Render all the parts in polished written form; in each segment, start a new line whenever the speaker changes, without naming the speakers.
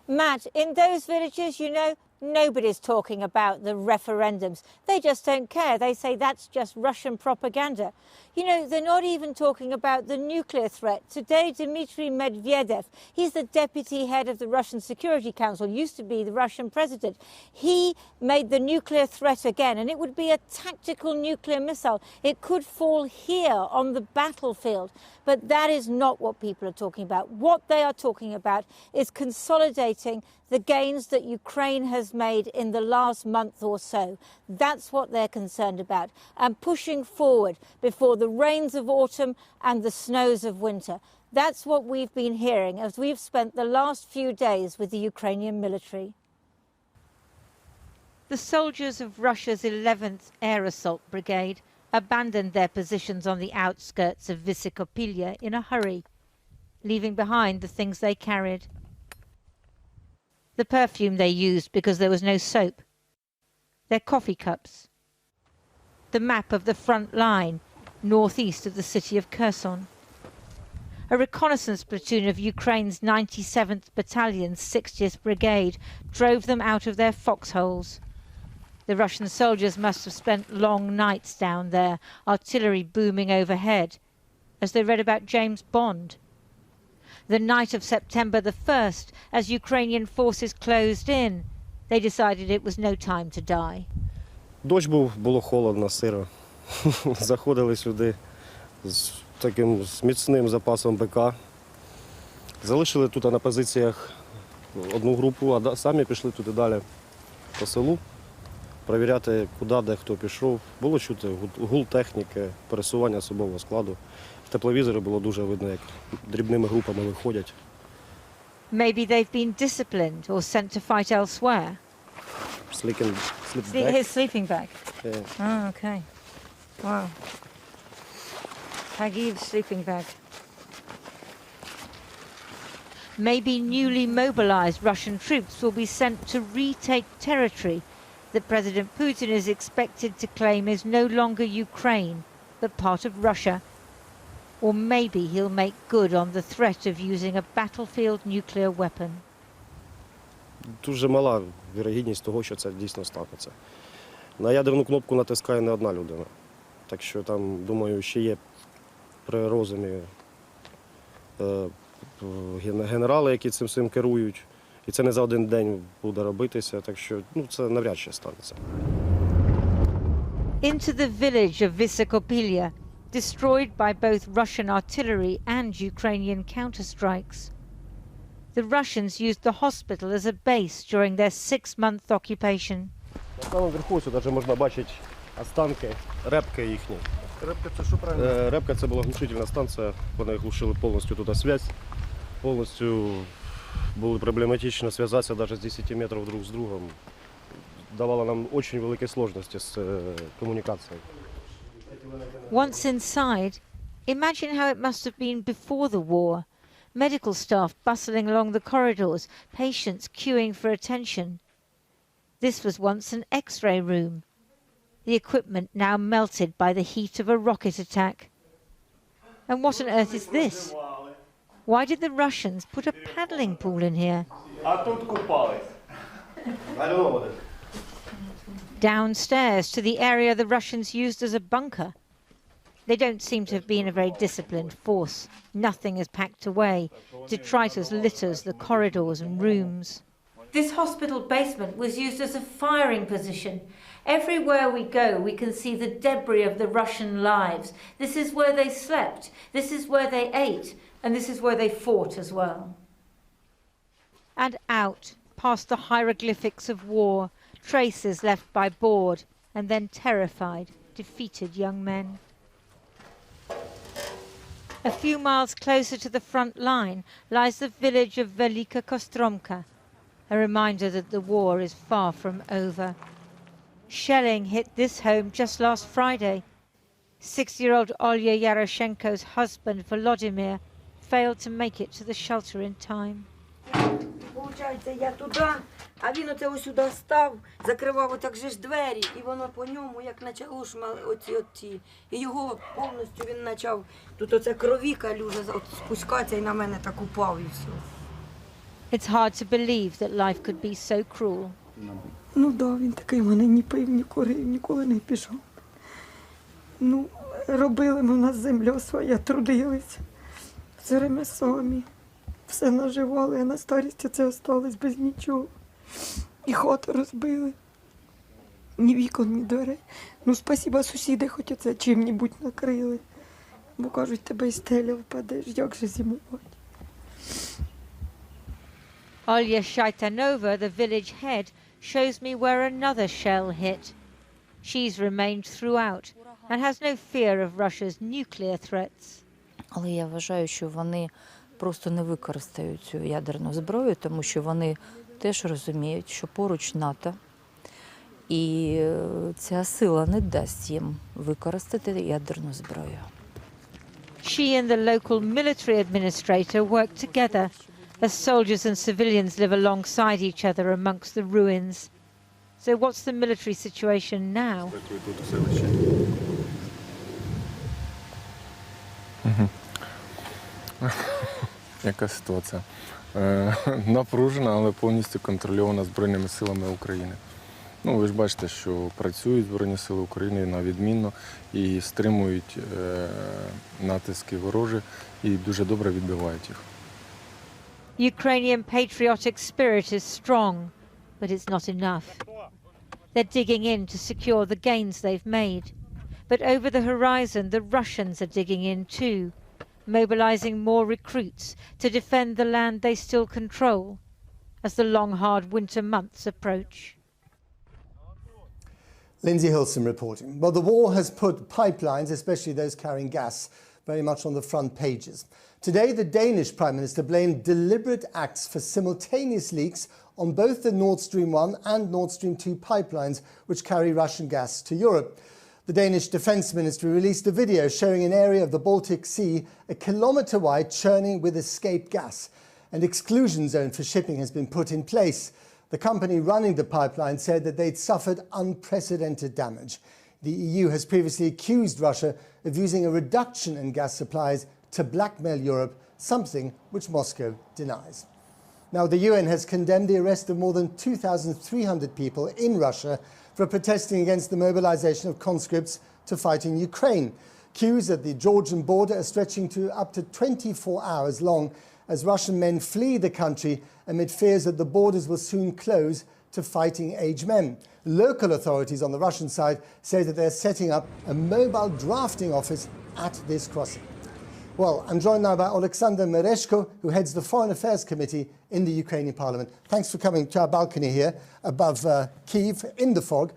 Matt, in those villages, you know, nobody's talking about the referendums. They just don't care. They say that's just Russian propaganda. You know, they're not even talking about the nuclear threat. Today, Dmitry Medvedev, he's the deputy head of the Russian Security Council, used to be the Russian president. He made the nuclear threat again, and it would be a tactical nuclear missile. It could fall here on the battlefield. But that is not what people are talking about. What they are talking about is consolidating the gains that Ukraine has made in the last month or so. That's what they're concerned about, and pushing forward before the rains of autumn and the snows of winter. That's what we've been hearing as we've spent the last few days with the Ukrainian military. The soldiers of Russia's 11th Air Assault Brigade abandoned their positions on the outskirts of Vysokopilia in a hurry, leaving behind the things they carried. The perfume they used because there was no soap, their coffee cups, the map of the front line northeast of the city of Kherson. A reconnaissance platoon of Ukraine's 97th Battalion's 60th Brigade drove them out of their foxholes. The Russian soldiers must have spent long nights down there, artillery booming overhead, as they read about James Bond. The night of September the 1st, as Ukrainian forces closed in, they decided it was no time to die.
Дощ був, було холодно, сиро. Заходили сюди з таким міцним запасом БК. Залишили тут на позиціях одну групу, а самі пішли туди далі по селу. Перевіряти, куди, де хто пішов. Було чути гул техніки, пересування особового складу. В тепловізорі було дуже видно, як дрібними групами виходять.
Maybe they've been disciplined or sent to fight elsewhere. His sleeping bag?
Yeah.
Oh, okay. Wow. Hagiv's sleeping bag. Maybe newly mobilized Russian troops will be sent to retake territory that President Putin is expected to claim is no longer Ukraine, but part of Russia. Or maybe he'll make good on the threat of using a battlefield nuclear weapon.
Дуже мала вірогідність того, що це дійсно станеться. На ядерну кнопку натискає не одна людина. Так що там, думаю, ще є при розумі генерали, які цим керують. І це не за один день буде робитися, так що це навряд чи станеться.
Into the village of Vysokopilia, destroyed by both Russian artillery and Ukrainian counterstrikes. The Russians used the hospital as a base during their 6-month occupation.
На самому верху сюди можна бачити останки репки їхні. Репка – це що правильно? Репка – це була глушительна станція, вони глушили повністю туди зв'язь, повністю було проблематично зв'язатися навіть з 10 метрів друг з другом. Давало нам дуже великі складності з комунікацією.
Once inside, imagine how it must have been before the war. Medical staff bustling along the corridors, patients queuing for attention. This was once an X-ray room. The equipment now melted by the heat of a rocket attack. And what on earth is this? Why did the Russians put a paddling pool in here? Downstairs to the area the Russians used as a bunker. They don't seem to have been a very disciplined force. Nothing is packed away. Detritus litters the corridors and rooms. This hospital basement was used as a firing position. Everywhere we go, we can see the debris of the Russian lives. This is where they slept, this is where they ate, and this is where they fought as well. And out, past the hieroglyphics of war, traces left by bored and then terrified, defeated young men. A few miles closer to the front line lies the village of Velika Kostromka, a reminder that the war is far from over. Shelling hit this home just last Friday. 6-year-old Olya Yaroshenko's husband, Volodymyr, failed to make it to the shelter in time.
Получається, я туди, а він оце ось сюди став, закривав отак же ж двері, і воно по ньому, як почало оці. І його повністю він почав, тут оце крові калюжа, спускатися і на мене так упав і все.
It's hard to believe that life could be so cruel.
Ну да, він такий в мене ні пив, ні курив, ніколи не пішов. Ну, робили ми, у нас земля своя, трудились. Все ремесло самі. Все наживали, а на старості це осталось без нічого. І хату розбили. Ні вікон, ні дверей. Ну, спасіба, сусіди хоч оце чим-небудь накрили. Бо кажуть, тебе і стеля впадеш, як же зимувати.
Olya Shaitanova, the village head, shows me where another shell hit. She's remained throughout and has no fear of Russia's nuclear threats.
Але я вважаю, що вони просто не використають цю ядерну зброю, тому що вони теж розуміють, що поруч НАТО, і ця сила не дасть їм використати ядерну зброю.
She and the local military administrator work together as soldiers and civilians live alongside each other amongst the ruins. So what's the military situation now?
Яка ситуація? Напружена, але повністю контрольована Збройними силами України. Ну, ви ж бачите, що працюють Збройні сили України на відмінно і стримують натиски ворожі і дуже добре відбивають їх.
Ukrainian patriotic spirit is strong, but it's not enough. They're digging in to secure the gains they've made. But over the horizon, the Russians are digging in too, mobilizing more recruits to defend the land they still control as the long, hard winter months approach.
Lindsay Hilson reporting. Well, the war has put pipelines, especially those carrying gas, very much on the front pages. Today, the Danish Prime Minister blamed deliberate acts for simultaneous leaks on both the Nord Stream 1 and Nord Stream 2 pipelines, which carry Russian gas to Europe. The Danish Defence Ministry released a video showing an area of the Baltic Sea a kilometre wide churning with escaped gas. An exclusion zone for shipping has been put in place. The company running the pipeline said that they'd suffered unprecedented damage. The EU has previously accused Russia of using a reduction in gas supplies to blackmail Europe, something which Moscow denies. Now, the UN has condemned the arrest of more than 2,300 people in Russia for protesting against the mobilization of conscripts to fight in Ukraine. Queues at the Georgian border are stretching to up to 24 hours long as Russian men flee the country amid fears that the borders will soon close to fighting-age men. Local authorities on the Russian side say that they're setting up a mobile drafting office at this crossing. Well, I'm joined now by Alexander Mereshko, who heads the Foreign Affairs Committee in the Ukrainian Parliament. Thanks for coming to our balcony here above Kyiv in the fog.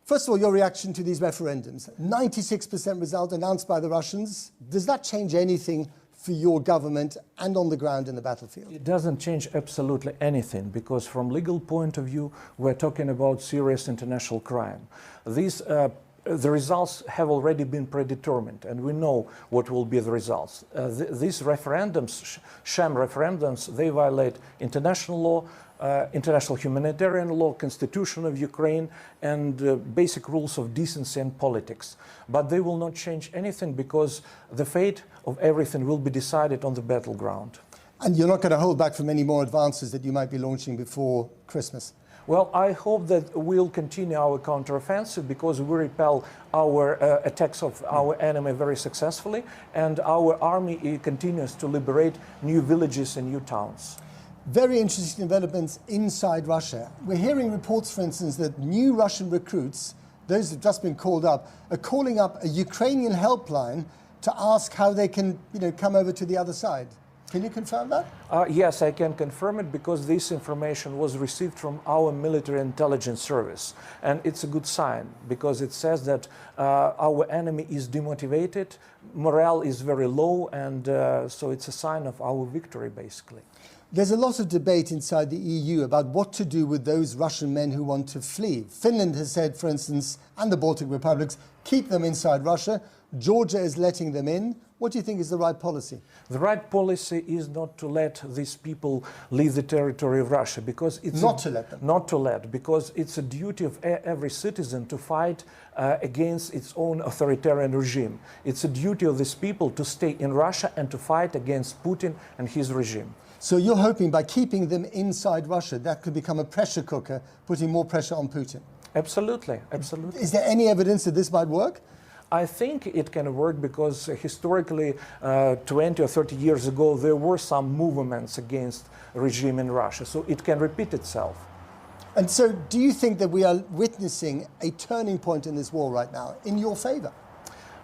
First of all, your reaction to these referendums. 96% result announced by the Russians. Does that change anything for your government and on the ground in the battlefield?
It doesn't change absolutely anything, because from legal point of view, we're talking about serious international crime. The results have already been predetermined, and we know what will be the results. These referendums, sham referendums, they violate international law, international humanitarian law, constitution of Ukraine, and basic rules of decency and politics. But they will not change anything, because the fate of everything will be decided on the battleground.
And you're not going to hold back from any more advances that you might be launching before Christmas?
Well, I hope that we'll continue our counteroffensive, because we repel our attacks of our enemy very successfully, and our army continues to liberate new villages and new towns.
Very interesting developments inside Russia. We're hearing reports, for instance, that new Russian recruits, those who've just been called up, are calling up a Ukrainian helpline to ask how they can, come over to the other side. Can you confirm that?
Yes, I can confirm it, because this information was received from our military intelligence service. And it's a good sign, because it says that our enemy is demotivated, morale is very low, and so it's a sign of our victory, basically.
There's a lot of debate inside the EU about what to do with those Russian men who want to flee. Finland has said, for instance, and the Baltic republics, keep them inside Russia. Georgia is letting them in. What do you think is the right policy?
The right policy is not to let these people leave the territory of Russia, because it's
not to let them.
Not to let, because it's a duty of every citizen to fight against its own authoritarian regime. It's a duty of these people to stay in Russia and to fight against Putin and his regime.
So you're hoping by keeping them inside Russia, that could become a pressure cooker, putting more pressure on Putin?
Absolutely, absolutely.
Is there any evidence that this might work?
I think it can work because historically, 20 or 30 years ago, there were some movements against regime in Russia, so it can repeat itself.
And so do you think that we are witnessing a turning point in this war right now in your favor?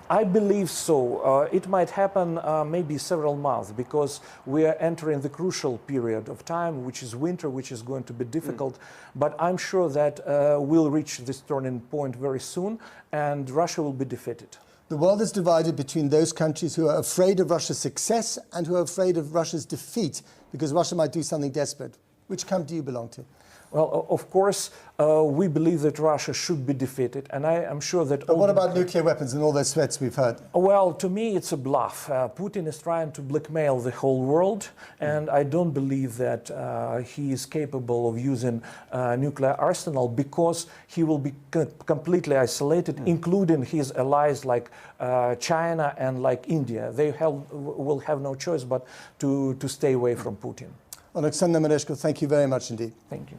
I believe so. It might happen maybe several months because we are entering the crucial period of time, which is winter, which is going to be difficult. But I'm sure that we'll reach this turning point very soon and Russia will be defeated.
The world is divided between those countries who are afraid of Russia's success and who are afraid of Russia's defeat because Russia might do something desperate. Which camp do you belong to?
Well, of course, we believe that Russia should be defeated, and I am sure that...
But what about nuclear weapons and all those threats we've heard?
Well, to me, it's a bluff. Putin is trying to blackmail the whole world, and I don't believe that he is capable of using nuclear arsenal because he will be completely isolated, including his allies like China and like India. They will have no choice but to stay away from Putin.
Alexander Mereshko, thank you very much indeed.
Thank you.